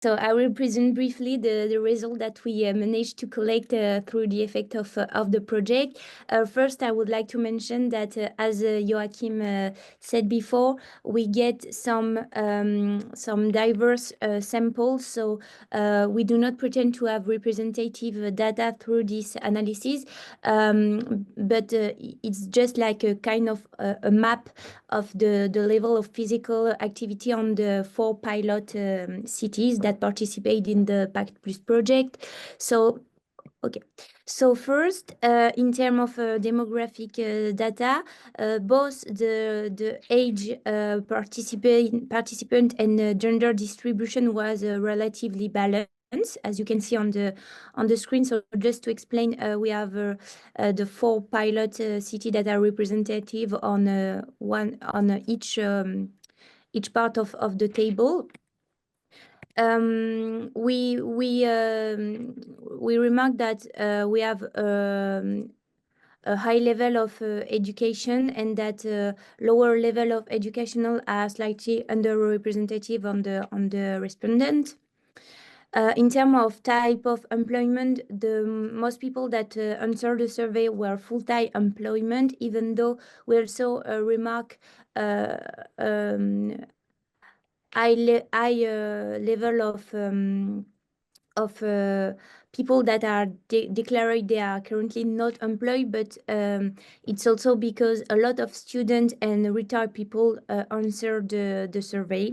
So I will present briefly the result that we managed to collect through the effect of the project. First, I would like to mention that, as Joachim said before, we get some diverse samples. So we do not pretend to have representative data through this analysis, but it's just like a kind of a map of the level of physical activity on the 4 pilot cities that participate in the Pacte Plus project. So, okay. So first, in terms of demographic data, both the age participant and gender distribution was relatively balanced, as you can see on the screen. So just to explain, we have the 4 pilot city that are representative on each part of the table. We remark that we have a high level of education, and that lower level of educational are slightly underrepresentative on the respondent. In terms of type of employment, the most people that answered the survey were full-time employment, even though we also remark high level of people that are declared they are currently not employed, but it's also because a lot of students and retired people answered the survey.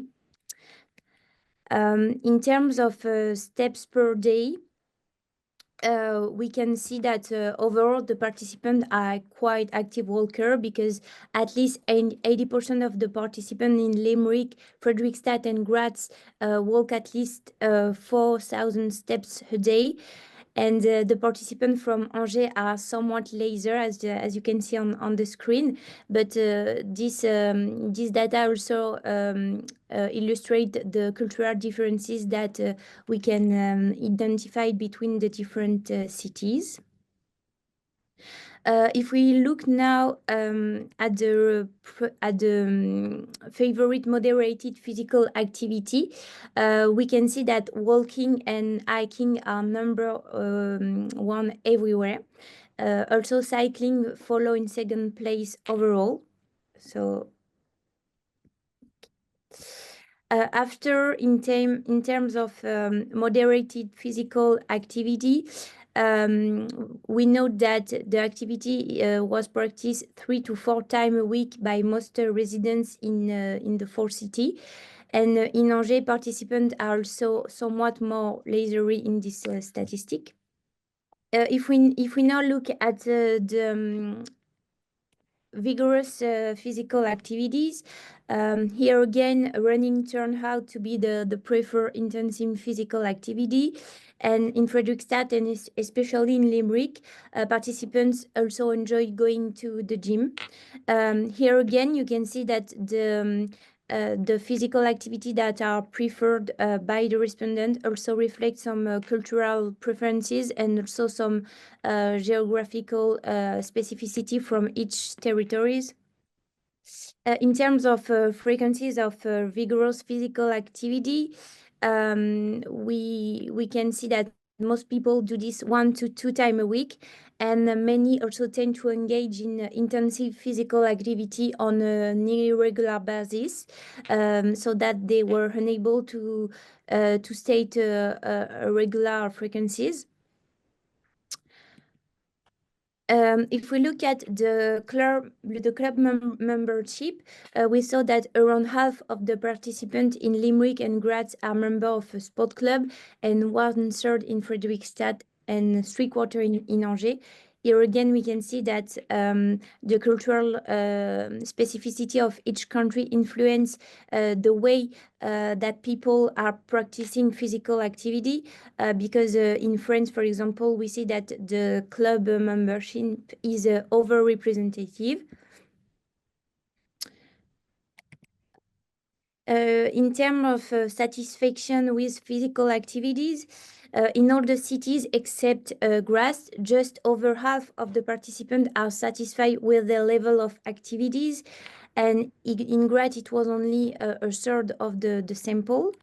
In terms of steps per day, we can see that overall the participants are quite active walker, because at least 80% of the participants in Limerick, Frederickstad and Graz walk at least 4,000 steps a day. And the participants from Angers are somewhat laser, as you can see on the screen. But this data also illustrate the cultural differences that we can identify between the different cities. If we look now at the favorite moderated physical activity, we can see that walking and hiking are number 1 everywhere. Also, cycling follow in second place overall. So after, in terms of moderated physical activity, we note that the activity was practiced 3 to 4 times a week by most residents in the 4 cities. And in Angers, participants are also somewhat more leisurely in this statistic. If we now look at the vigorous physical activities, here again, running turned out to be the preferred intensive physical activity. And in Frederickstad, and especially in Limerick, participants also enjoy going to the gym. Here again, you can see that the physical activity that are preferred by the respondent also reflect some cultural preferences, and also some geographical specificity from each territories. In terms of frequencies of vigorous physical activity, we can see that most people do this 1 to 2 times a week, and many also tend to engage in intensive physical activity on a nearly regular basis, so that they were unable to state regular frequencies. If we look at the club membership, we saw that around half of the participants in Limerick and Graz are members of a sport club, and 1/3 in Frederickstad, and 3/4 in Angers. Here again, we can see that the cultural specificity of each country influence the way that people are practicing physical activity, because in France, for example, we see that the club membership is overrepresentative. In terms of satisfaction with physical activities, in all the cities except Graz, just over half of the participants are satisfied with the level of activities, and in Graz it was only 1/3 of the sample.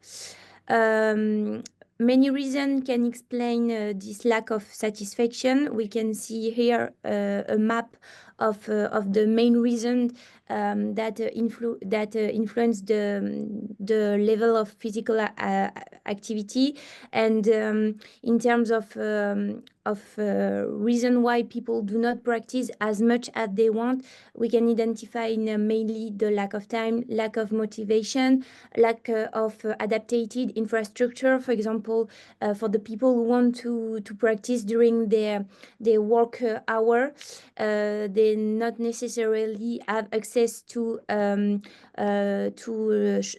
Um, Many reasons can explain this lack of satisfaction. We can see here a map of the main reasons that influence the level of physical activity, and in terms of reason why people do not practice as much as they want, we can identify in mainly the lack of time, lack of motivation, lack of adapted infrastructure. For example, for the people who want to practice during their work hour, they not necessarily have access to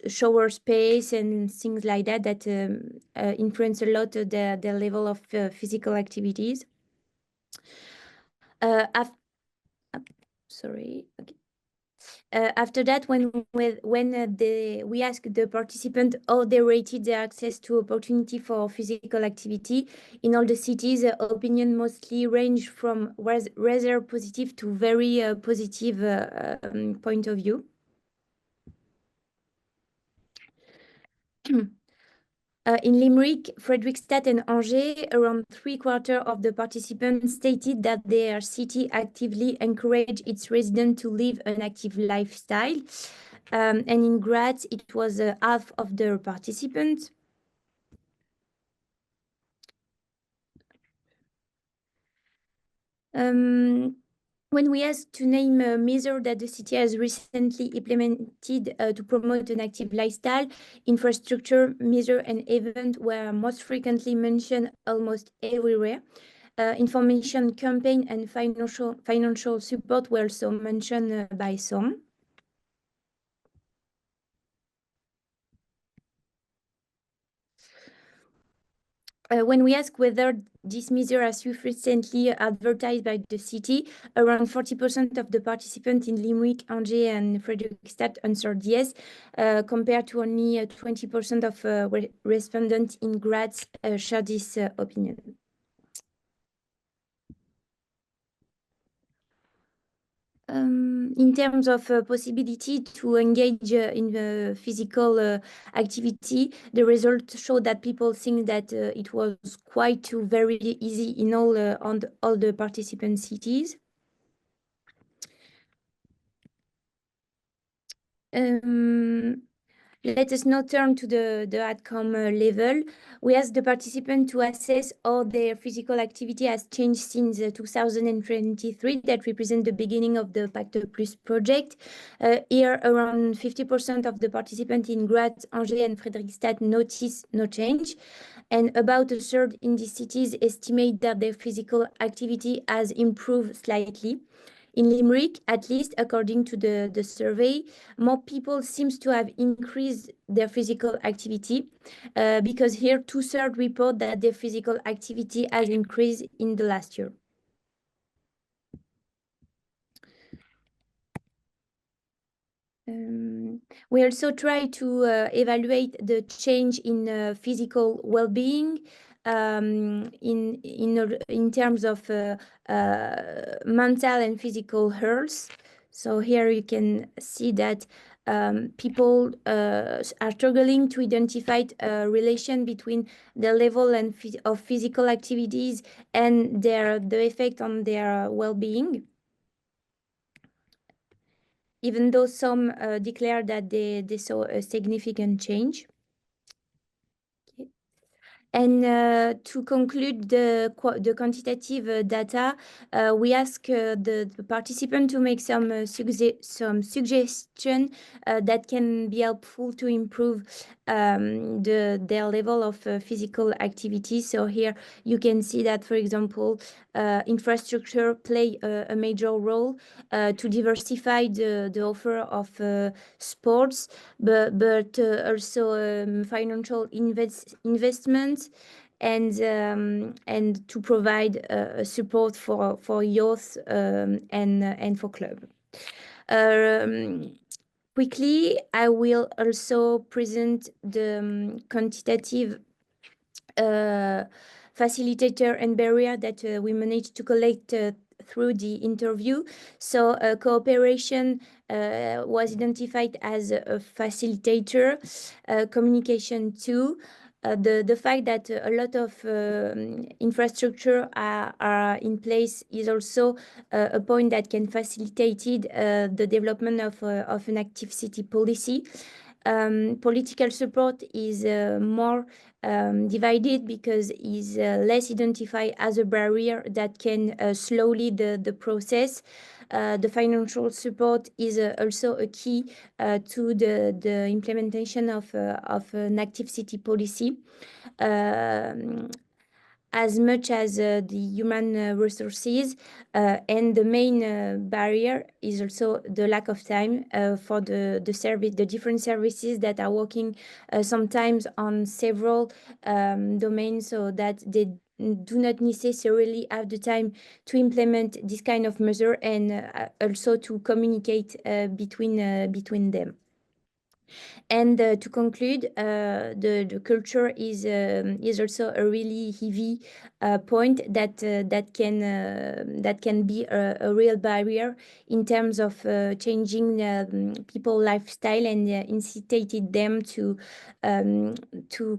shower space and things like that influence a lot their level of physical activities. Uh, af- Sorry. Okay. After that, we asked the participant how they rated their access to opportunity for physical activity in all the cities, opinion mostly range from rather positive to very positive point of view. In Limerick, Frederickstadt, and Angers, around 3/4 of the participants stated that their city actively encouraged its residents to live an active lifestyle. And in Graz, it was half of the participants. When we asked to name a measure that the city has recently implemented to promote an active lifestyle, infrastructure, measure, and event were most frequently mentioned almost everywhere. Information campaign and financial support were also mentioned by some. When we ask whether this measure has sufficiently advertised by the city, around 40% of the participants in Limerick, Angers, and Frederickstadt answered yes, compared to only 20% of respondents in Graz shared this opinion. In terms of possibility to engage in physical activity, the results show that people think that it was quite very easy in all the participant cities. Let us now turn to the outcome level. We asked the participant to assess how their physical activity has changed since 2023, that represents the beginning of the Pacte Plus project. Here, around 50% of the participants in Graz, Angers, and Frederickstadt noticed no change. And about a third in these cities estimate that their physical activity has improved slightly. In Limerick, at least according to the survey, more people seems to have increased their physical activity because here 2/3 report that their physical activity has increased in the last year. We also try to evaluate the change in physical well-being in terms of mental and physical health. So here you can see that people are struggling to identify a relation between the level of physical activities and the effect on their well-being, even though some declare that they saw a significant change. And to conclude the quantitative data, we ask the participant to make some suggestion that can be helpful to improve their level of physical activity. So here you can see that, for example, infrastructure play a major role to diversify the offer of sports, but also financial investments and to provide support for youth and for club. Quickly, I will also present the quantitative facilitator and barrier that we managed to collect through the interview. So cooperation was identified as a facilitator, communication too, The fact that a lot of infrastructure are in place is also a point that can facilitate the development of an active city policy. Political support is more divided because is less identified as a barrier that can slowly the process. The financial support is also a key to the implementation of an active city policy. Um, as much as the human resources, and the main barrier is also the lack of time for the different services that are working sometimes on several domains, so that they do not necessarily have the time to implement this kind of measure, and also to communicate between them. And to conclude, the culture is also a really heavy point that can be a real barrier in terms of changing people lifestyle and incitated them to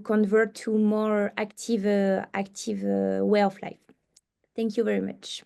convert to more active way of life. Thank you very much.